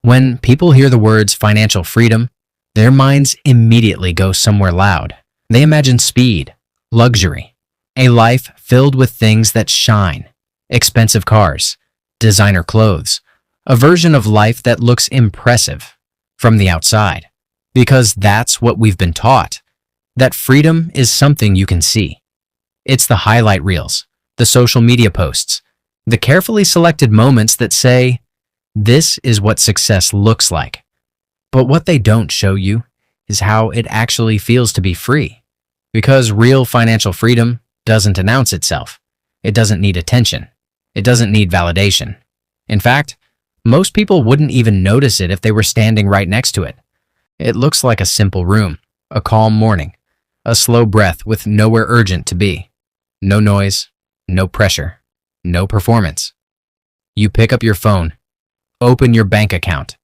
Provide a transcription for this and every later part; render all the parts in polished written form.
When people hear the words financial freedom, their minds immediately go somewhere loud. They imagine speed, luxury, a life filled with things that shine, expensive cars, designer clothes, a version of life that looks impressive from the outside. Because that's what we've been taught, that freedom is something you can see. It's the highlight reels, the social media posts, the carefully selected moments that say, this is what success looks like. But what they don't show you is how it actually feels to be free. Because real financial freedom doesn't announce itself. It doesn't need attention. It doesn't need validation. In fact, most people wouldn't even notice it if they were standing right next to it. It looks like a simple room, a calm morning, a slow breath with nowhere urgent to be. No noise, no pressure, no performance. You pick up your phone, open your bank account,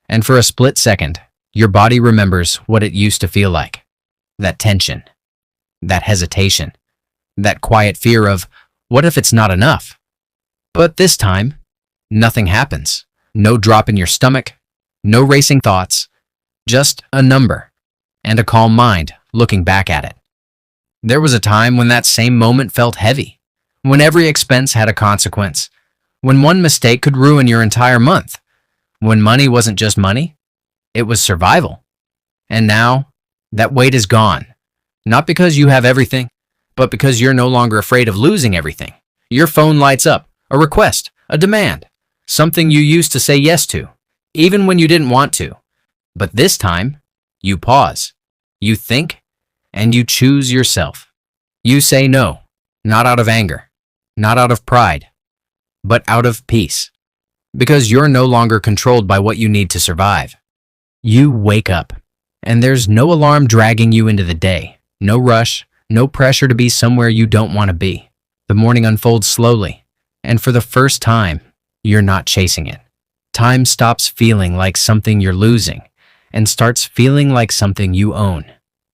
and for a split second, your body remembers what it used to feel like. That tension, that hesitation, that quiet fear of, what if it's not enough? But this time, nothing happens. No drop in your stomach, no racing thoughts, just a number and a calm mind looking back at it. There was a time when that same moment felt heavy, when every expense had a consequence, when one mistake could ruin your entire month, when money wasn't just money, it was survival. And now, that weight is gone. Not because you have everything, but because you're no longer afraid of losing everything. Your phone lights up, a request, a demand, something you used to say yes to, even when you didn't want to. But this time, you pause, you think, and you choose yourself. You say no, not out of anger, not out of pride, but out of peace. Because you're no longer controlled by what you need to survive. You wake up, and there's no alarm dragging you into the day, no rush, no pressure to be somewhere you don't want to be. The morning unfolds slowly, and for the first time, you're not chasing it. Time stops feeling like something you're losing, and starts feeling like something you own.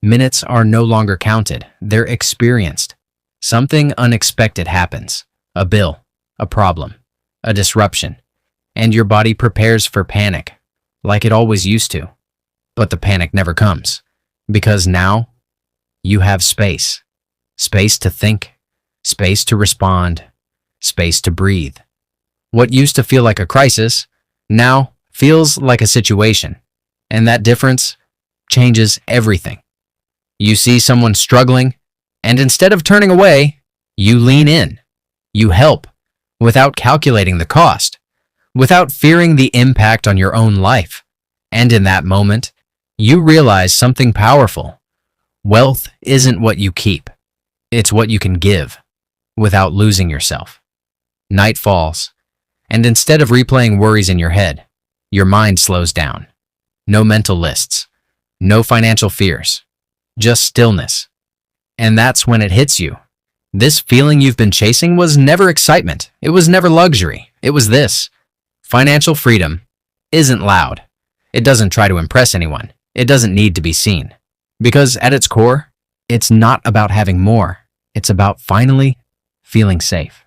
Minutes are no longer counted, they're experienced. Something unexpected happens. A bill, a problem, a disruption, and your body prepares for panic, like it always used to. But the panic never comes, because now you have space. Space to think, space to respond, space to breathe. What used to feel like a crisis now feels like a situation, and that difference changes everything. You see someone struggling, and instead of turning away, you lean in. You help, without calculating the cost, without fearing the impact on your own life. And in that moment, you realize something powerful. Wealth isn't what you keep. It's what you can give, without losing yourself. Night falls, and instead of replaying worries in your head, your mind slows down. No mental lists, no financial fears, just stillness. And that's when it hits you. This feeling you've been chasing was never excitement. It was never luxury. It was this. Financial freedom isn't loud. It doesn't try to impress anyone. It doesn't need to be seen. Because at its core, it's not about having more. It's about finally feeling safe.